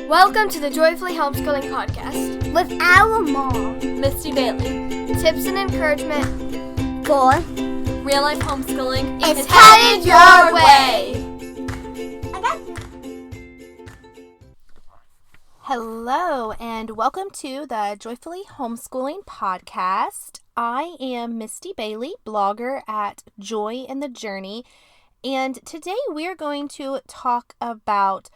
Welcome to the Joyfully Homeschooling Podcast with our mom, Misty Bailey. Tips and encouragement for real-life homeschooling is headed your way. Hello, and welcome to the Joyfully Homeschooling Podcast. I am Misty Bailey, blogger at Joy in the Journey, and today we are going to talk about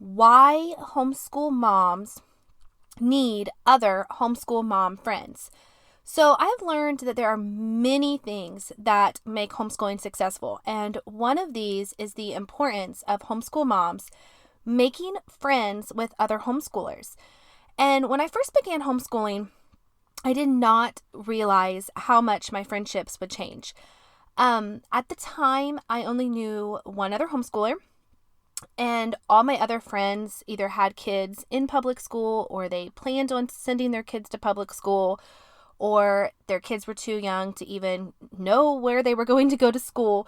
why homeschool moms need other homeschool mom friends. So I've learned that there are many things that make homeschooling successful, and one of these is the importance of homeschool moms making friends with other homeschoolers. And when I first began homeschooling, I did not realize how much my friendships would change. At the time, I only knew one other homeschooler, and all my other friends either had kids in public school or they planned on sending their kids to public school, or their kids were too young to even know where they were going to go to school.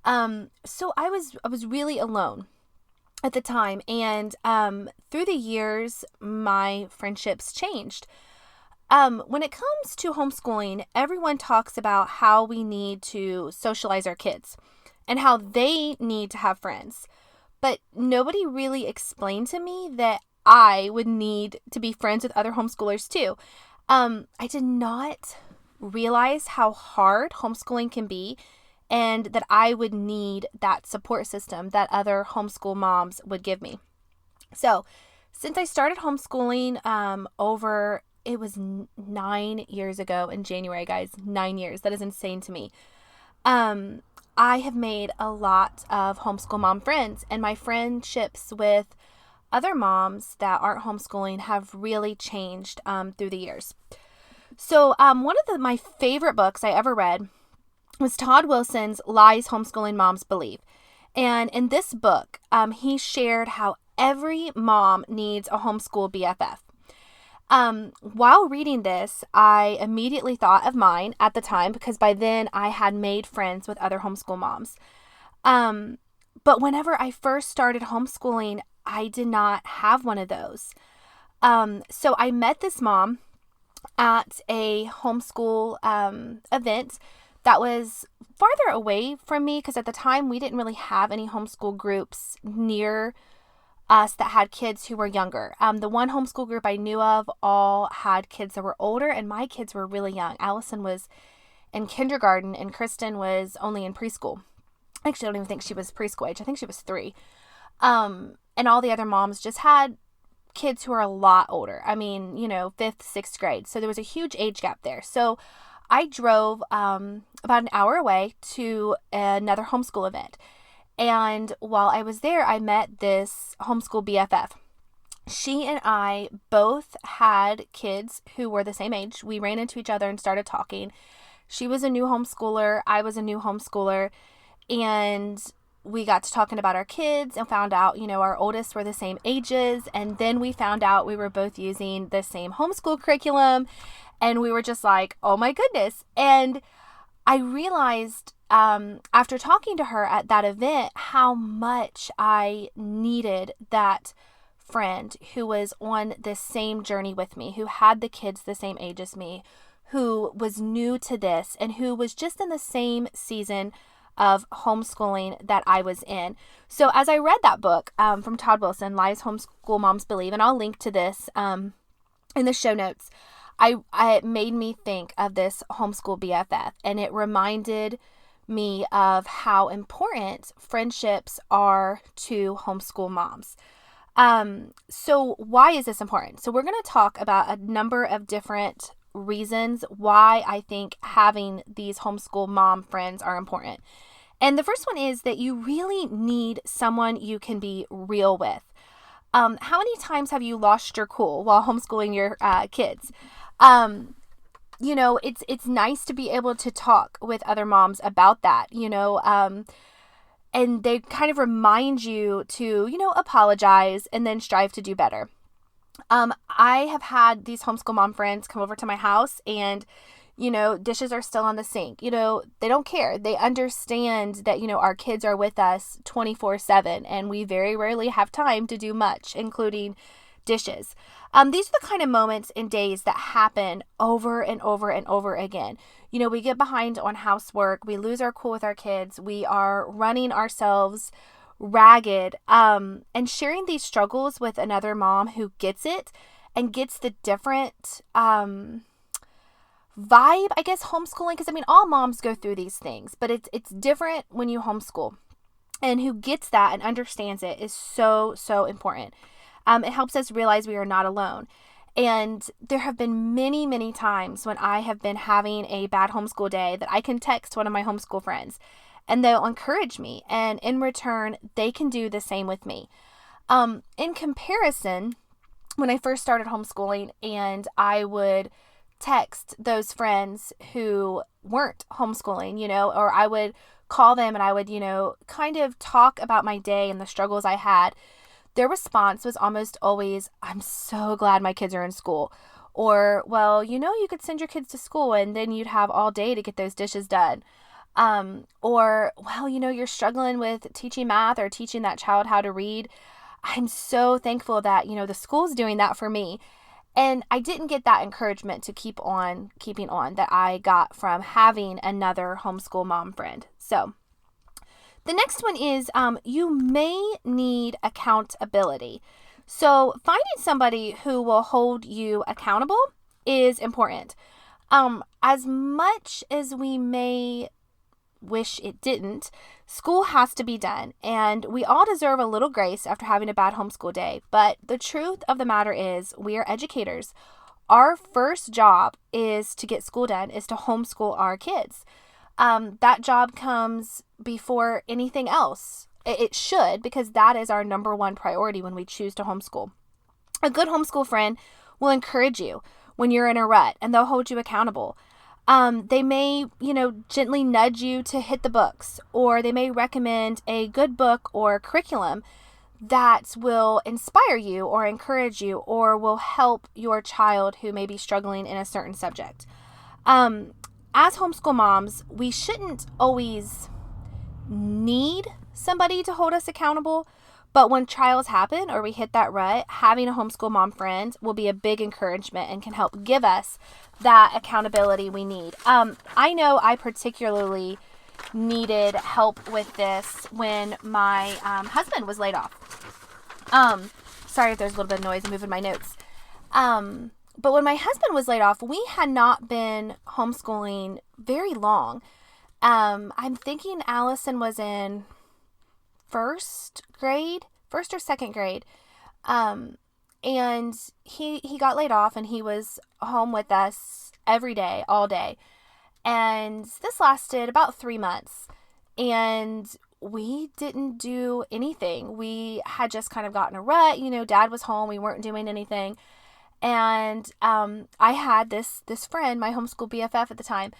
So I was really alone at the time, and through the years, my friendships changed. When it comes to homeschooling, everyone talks about how we need to socialize our kids and how they need to have friends. But nobody really explained to me that I would need to be friends with other homeschoolers too. I did not realize how hard homeschooling can be, and that I would need that support system that other homeschool moms would give me. So since I started homeschooling it was 9 years ago in January, guys, 9 years. That is insane to me. I have made a lot of homeschool mom friends, and my friendships with other moms that aren't homeschooling have really changed through the years. So one of my favorite books I ever read was Todd Wilson's Lies Homeschooling Moms Believe. And in this book, he shared how every mom needs a homeschool BFF. While reading this, I immediately thought of mine at the time, because by then I had made friends with other homeschool moms. But whenever I first started homeschooling, I did not have one of those. So I met this mom at a homeschool event that was farther away from me, because at the time we didn't really have any homeschool groups near us that had kids who were younger. The one homeschool group I knew of all had kids that were older, and my kids were really young. Allison was in kindergarten, and Kristen was only in preschool. Actually, I don't even think she was preschool age. I think she was 3. And all the other moms just had kids who are a lot older. I mean, 5th, 6th grade. So there was a huge age gap there. So I drove about an hour away to another homeschool event. And while I was there, I met this homeschool BFF. She and I both had kids who were the same age. We ran into each other and started talking. She was a new homeschooler. I was a new homeschooler. And we got to talking about our kids and found out, our oldest were the same ages. And then we found out we were both using the same homeschool curriculum. And we were just like, oh my goodness. And I realized after talking to her at that event how much I needed that friend who was on the same journey with me, who had the kids the same age as me, who was new to this, and who was just in the same season of homeschooling that I was in. So as I read that book from Todd Wilson, Lies Homeschool Moms Believe, and I'll link to this in the show notes, it made me think of this homeschool BFF, and it reminded me of how important friendships are to homeschool moms. So why is this important? So we're going to talk about a number of different reasons why I think having these homeschool mom friends are important. And the first one is that you really need someone you can be real with. How many times have you lost your cool while homeschooling your kids? It's nice to be able to talk with other moms about that, and they kind of remind you to, apologize and then strive to do better. I have had these homeschool mom friends come over to my house, and, dishes are still on the sink. They don't care. They understand that, our kids are with us 24/7, and we very rarely have time to do much, including dishes. These are the kind of moments and days that happen over and over and over again. We get behind on housework, we lose our cool with our kids, we are running ourselves ragged, and sharing these struggles with another mom who gets it and gets the different vibe, I guess, homeschooling, because all moms go through these things, but it's different when you homeschool, and who gets that and understands it is so, so important. It helps us realize we are not alone. And there have been many, many times when I have been having a bad homeschool day that I can text one of my homeschool friends and they'll encourage me. And in return, they can do the same with me. In comparison, when I first started homeschooling and I would text those friends who weren't homeschooling, or I would call them and I would, kind of talk about my day and the struggles I had, their response was almost always, "I'm so glad my kids are in school." Or, "Well, you could send your kids to school and then you'd have all day to get those dishes done." Or, "Well, you're struggling with teaching math or teaching that child how to read. I'm so thankful that, the school's doing that for me." And I didn't get that encouragement to keep on keeping on that I got from having another homeschool mom friend. So the next one is you may need accountability. So finding somebody who will hold you accountable is important. As much as we may wish it didn't, school has to be done, and we all deserve a little grace after having a bad homeschool day. But the truth of the matter is, we are educators. Our first job is to get school done, is to homeschool our kids. That job comes before anything else. It should, because that is our number one priority when we choose to homeschool. A good homeschool friend will encourage you when you're in a rut, and they'll hold you accountable. They may, gently nudge you to hit the books, or they may recommend a good book or curriculum that will inspire you or encourage you or will help your child who may be struggling in a certain subject. As homeschool moms, we shouldn't always need somebody to hold us accountable, but when trials happen or we hit that rut, having a homeschool mom friend will be a big encouragement and can help give us that accountability we need. I know I particularly needed help with this when my husband was laid off. Sorry if there's a little bit of noise. I'm moving my notes. But when my husband was laid off, we had not been homeschooling very long. I'm thinking Allison was in first or second grade. And he got laid off and he was home with us every day, all day. And this lasted about 3 months. And we didn't do anything. We had just kind of gotten a rut. Dad was home. We weren't doing anything. And I had this friend, my homeschool BFF at the time,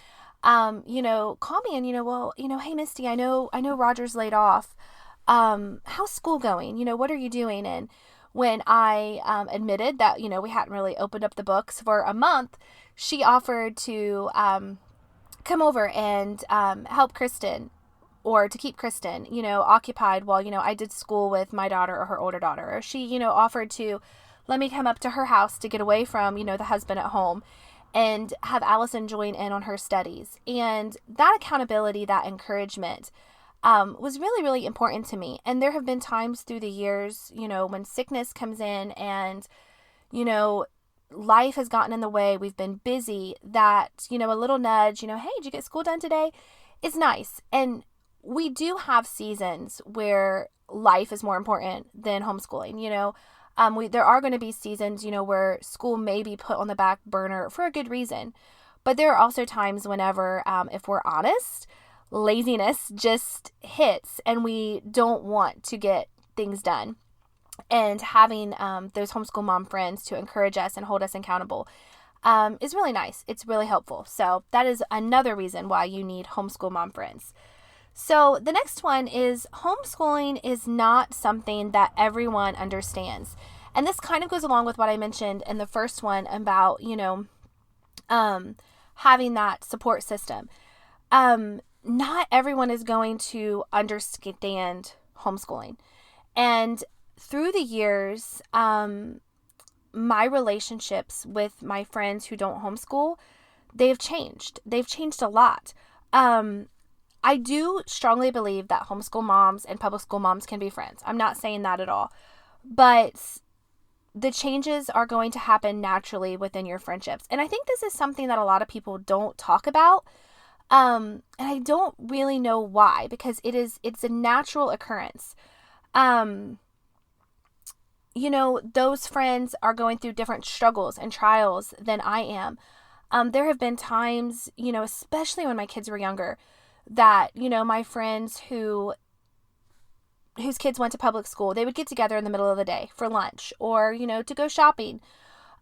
call me and, "Well, hey, Misty, I know Roger's laid off. How's school going? What are you doing?" And when I admitted that, we hadn't really opened up the books for a month, she offered to come over and help Kristen, or to keep Kristen, occupied while, I did school with my daughter or her older daughter. Or she, offered to let me come up to her house to get away from, the husband at home and have Allison join in on her studies. And that accountability, that encouragement was really, really important to me. And there have been times through the years, when sickness comes in and, life has gotten in the way, we've been busy, that, a little nudge, "Hey, did you get school done today?" is nice. And we do have seasons where life is more important than homeschooling. There are going to be seasons, where school may be put on the back burner for a good reason. But there are also times whenever, if we're honest, laziness just hits and we don't want to get things done. And having those homeschool mom friends to encourage us and hold us accountable is really nice. It's really helpful. So that is another reason why you need homeschool mom friends. So the next one is, homeschooling is not something that everyone understands. And this kind of goes along with what I mentioned in the first one about, having that support system. Not everyone is going to understand homeschooling. And through the years, my relationships with my friends who don't homeschool, they've changed. They've changed a lot. I do strongly believe that homeschool moms and public school moms can be friends. I'm not saying that at all. But the changes are going to happen naturally within your friendships. And I think this is something that a lot of people don't talk about. And I don't really know why, because it's a natural occurrence. Those friends are going through different struggles and trials than I am. There have been times, especially when my kids were younger, that, my friends whose kids went to public school, they would get together in the middle of the day for lunch or, to go shopping,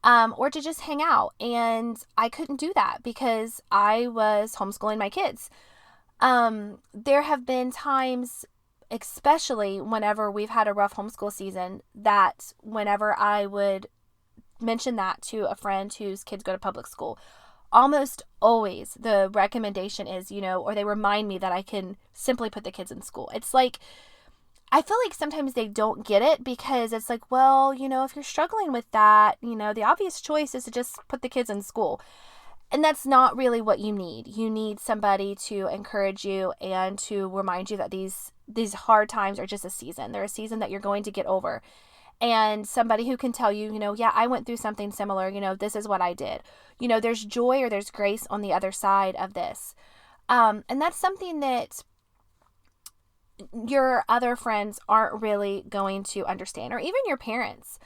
or to just hang out. And I couldn't do that because I was homeschooling my kids. There have been times, especially whenever we've had a rough homeschool season, that whenever I would mention that to a friend whose kids go to public school, almost always the recommendation is, or they remind me that I can simply put the kids in school. It's like, I feel like sometimes they don't get it because it's like, well, if you're struggling with that, the obvious choice is to just put the kids in school. And that's not really what you need. You need somebody to encourage you and to remind you that these hard times are just a season. They're a season that you're going to get over. And somebody who can tell you, yeah, I went through something similar, this is what I did. There's joy or there's grace on the other side of this. And that's something that your other friends aren't really going to understand, or even your parents.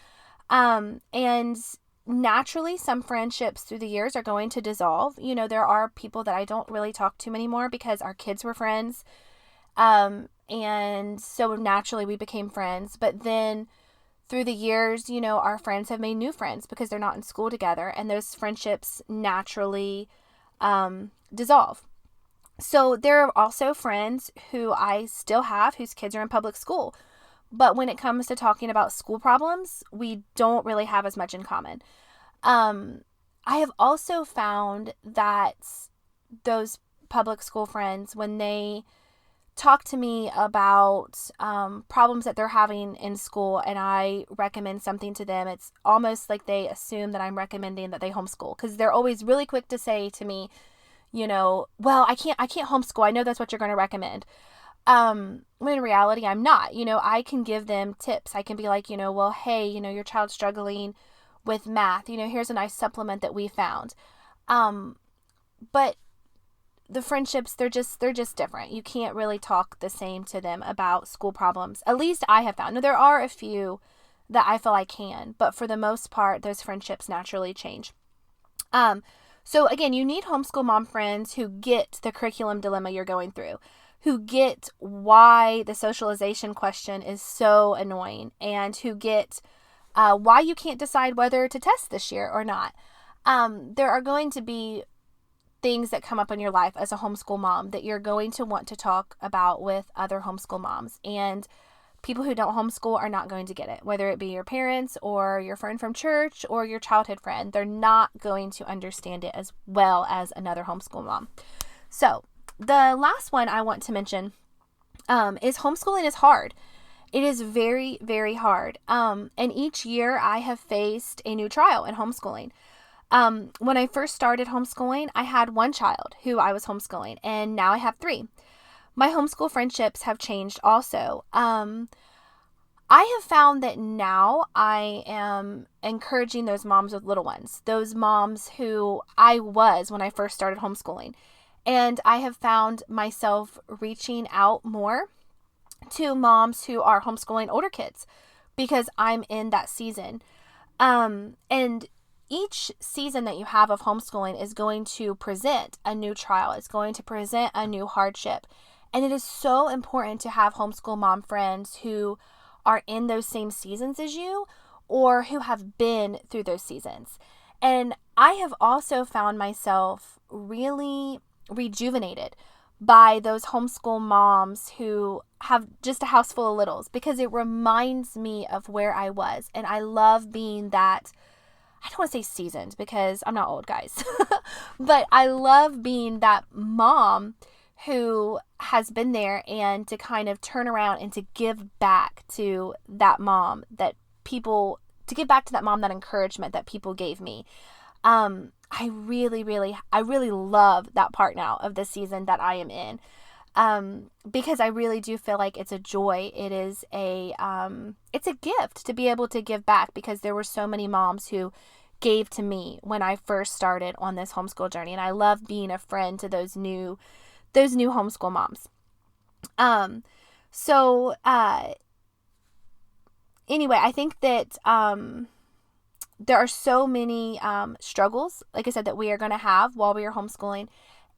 And naturally, some friendships through the years are going to dissolve. There are people that I don't really talk to anymore because our kids were friends. And so naturally we became friends. But then through the years, our friends have made new friends because they're not in school together, and those friendships naturally dissolve. So there are also friends who I still have whose kids are in public school. But when it comes to talking about school problems, we don't really have as much in common. I have also found that those public school friends, when they talk to me about problems that they're having in school and I recommend something to them, it's almost like they assume that I'm recommending that they homeschool, because they're always really quick to say to me, well, I can't homeschool. I know that's what you're going to recommend. When in reality, I'm not. I can give them tips. I can be like, well, hey, your child's struggling with math. Here's a nice supplement that we found. But the friendships, they're just different. You can't really talk the same to them about school problems. At least I have found. Now, there are a few that I feel I can, but for the most part, those friendships naturally change. So again, you need homeschool mom friends who get the curriculum dilemma you're going through, who get why the socialization question is so annoying, and who get why you can't decide whether to test this year or not. There are going to be things that come up in your life as a homeschool mom that you're going to want to talk about with other homeschool moms, and people who don't homeschool are not going to get it, whether it be your parents or your friend from church or your childhood friend. They're not going to understand it as well as another homeschool mom. So the last one I want to mention is homeschooling is hard. It is very, very hard. And each year I have faced a new trial in homeschooling. When I first started homeschooling, I had one child who I was homeschooling, and now I have 3. My homeschool friendships have changed also. I have found that now I am encouraging those moms with little ones, those moms who I was when I first started homeschooling. And I have found myself reaching out more to moms who are homeschooling older kids because I'm in that season. And each season that you have of homeschooling is going to present a new trial. It's going to present a new hardship. And it is so important to have homeschool mom friends who are in those same seasons as you, or who have been through those seasons. And I have also found myself really rejuvenated by those homeschool moms who have just a house full of littles, because it reminds me of where I was. And I love being that, I don't want to say seasoned because I'm not old, guys, but I love being that mom who has been there, and to kind of turn around and to give back to that mom that people give back to that mom, that encouragement that people gave me. I really love that part now of this season that I am in. Because I really do feel like it's a joy. It is it's a gift to be able to give back, because there were so many moms who gave to me when I first started on this homeschool journey. And I love being a friend to those new homeschool moms. Anyway, I think that, there are so many, struggles, like I said, that we are going to have while we are homeschooling.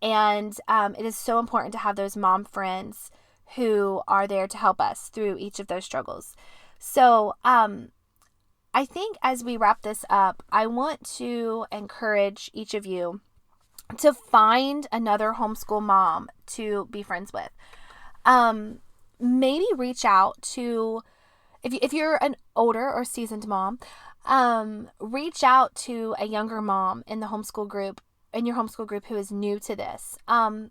And it is so important to have those mom friends who are there to help us through each of those struggles. So I think as we wrap this up, I want to encourage each of you to find another homeschool mom to be friends with. Maybe reach out to, if you're an older or seasoned mom, reach out to a younger mom in your homeschool group who is new to this.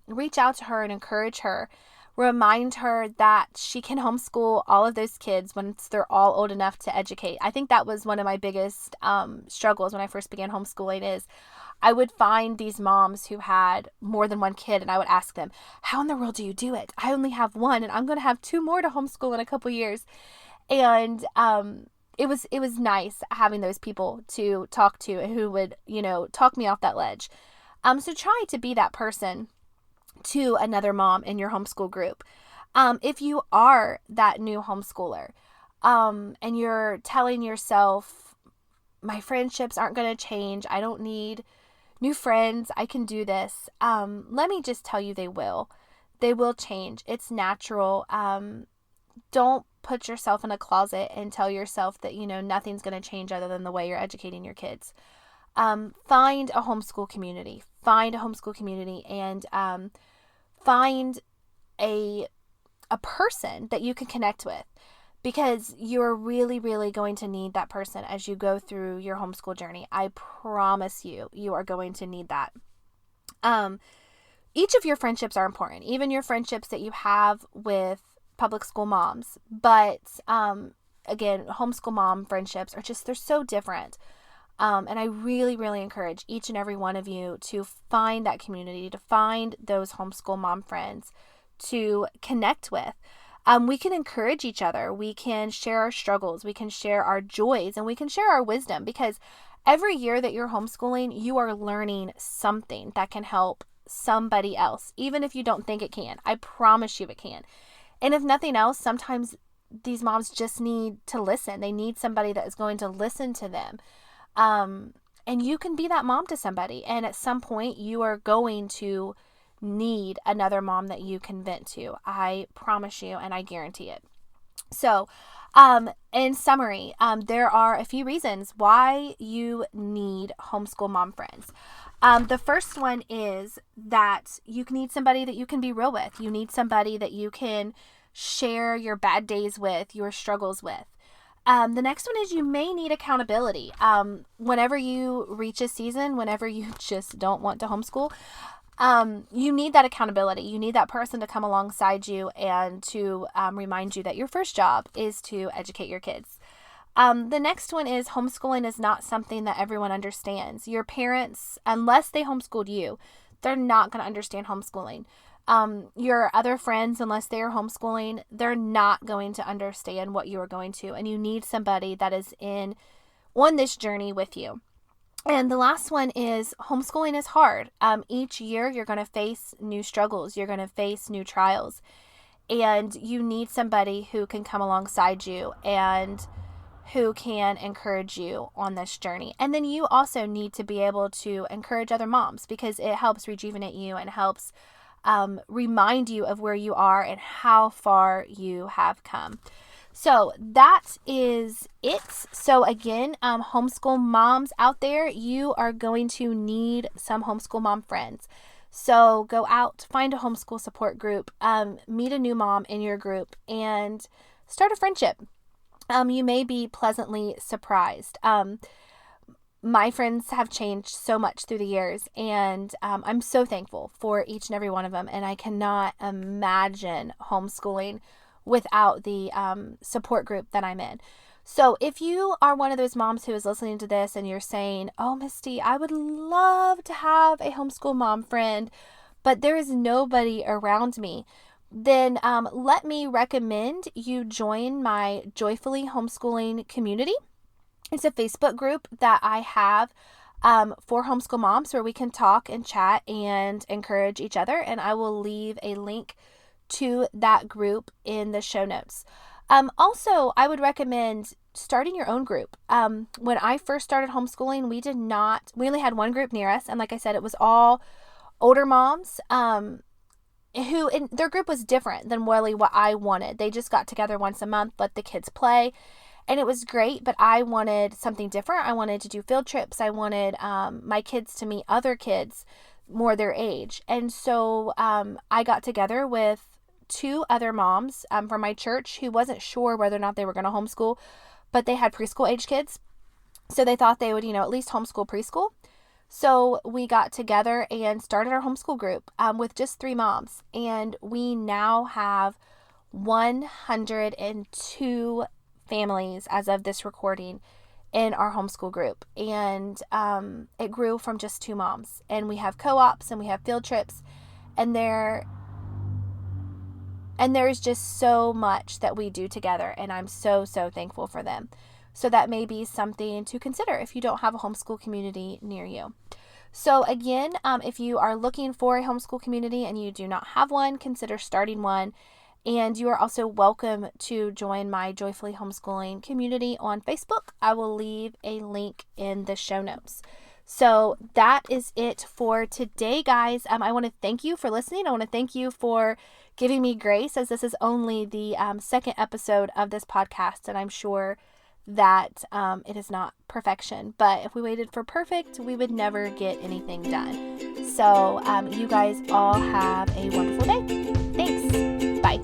Reach out to her and encourage her. Remind her that she can homeschool all of those kids once they're all old enough to educate. I think that was one of my biggest struggles when I first began homeschooling, is I would find these moms who had more than one kid, and I would ask them, how in the world do you do it? I only have one, and I'm going to have 2 more to homeschool in a couple years. And it was nice having those people to talk to who would, talk me off that ledge. So try to be that person to another mom in your homeschool group. If you are that new homeschooler, and you're telling yourself, my friendships aren't going to change, I don't need new friends, I can do this. Let me just tell you, they will change. It's natural. Don't put yourself in a closet and tell yourself that, nothing's going to change other than the way you're educating your kids. Find a homeschool community, and find a person that you can connect with, because you're really going to need that person as you go through your homeschool journey. I promise you are going to need that. Each of your friendships are important, even your friendships that you have with public school moms. But again, homeschool mom friendships they're so different. And I really encourage each and every one of you to find that community, to find those homeschool mom friends to connect with. We can encourage each other. We can share our struggles. We can share our joys, and we can share our wisdom, because every year that you're homeschooling, you are learning something that can help somebody else, even if you don't think it can. I promise you it can. And if nothing else, sometimes these moms just need to listen. They need somebody that is going to listen to them. And you can be that mom to somebody. And at some point, you are going to need another mom that you can vent to. I promise you, and I guarantee it. So, in summary, there are a few reasons why you need homeschool mom friends. The first one is that you need somebody that you can be real with. You need somebody that you can share your bad days with, your struggles with. The next one is you may need accountability. Whenever you reach a season, whenever you just don't want to homeschool, you need that accountability. You need that person to come alongside you and to remind you that your first job is to educate your kids. The next one is homeschooling is not something that everyone understands. Your parents, unless they homeschooled you, they're not going to understand homeschooling. Your other friends, unless they are homeschooling, they're not going to understand what you are going to, and you need somebody that is on this journey with you. And the last one is homeschooling is hard. Each year you're going to face new struggles. You're going to face new trials, and you need somebody who can come alongside you and who can encourage you on this journey. And then you also need to be able to encourage other moms, because it helps rejuvenate you and helps remind you of where you are and how far you have come. So that is it. So again, homeschool moms out there, you are going to need some homeschool mom friends. So go out, find a homeschool support group, meet a new mom in your group, and start a friendship. You may be pleasantly surprised. My friends have changed so much through the years, and I'm so thankful for each and every one of them. And I cannot imagine homeschooling without the support group that I'm in. So if you are one of those moms who is listening to this and you're saying, oh, Misty, I would love to have a homeschool mom friend, but there is nobody around me, then let me recommend you join my Joyfully Homeschooling community. It's a Facebook group that I have for homeschool moms where we can talk and chat and encourage each other. And I will leave a link to that group in the show notes. Also, I would recommend starting your own group. When I first started homeschooling, we only had one group near us. And like I said, it was all older moms and their group was different than really what I wanted. They just got together once a month, let the kids play. And it was great, but I wanted something different. I wanted to do field trips. I wanted my kids to meet other kids more their age. And so I got together with 2 other moms from my church who wasn't sure whether or not they were going to homeschool, but they had preschool age kids. So they thought they would, at least homeschool preschool. So we got together and started our homeschool group with just 3 moms. And we now have 102 families as of this recording in our homeschool group. And it grew from just 2 moms. And we have co-ops and we have field trips. And there's just so much that we do together, and I'm so, so thankful for them. So that may be something to consider if you don't have a homeschool community near you. So again, if you are looking for a homeschool community and you do not have one, consider starting one. And you are also welcome to join my Joyfully Homeschooling community on Facebook. I will leave a link in the show notes. So that is it for today, guys. I want to thank you for listening. I want to thank you for giving me grace, as this is only the second episode of this podcast, and I'm sure that it is not perfection. But if we waited for perfect, we would never get anything done. So you guys all have a wonderful day. Thanks. Bye.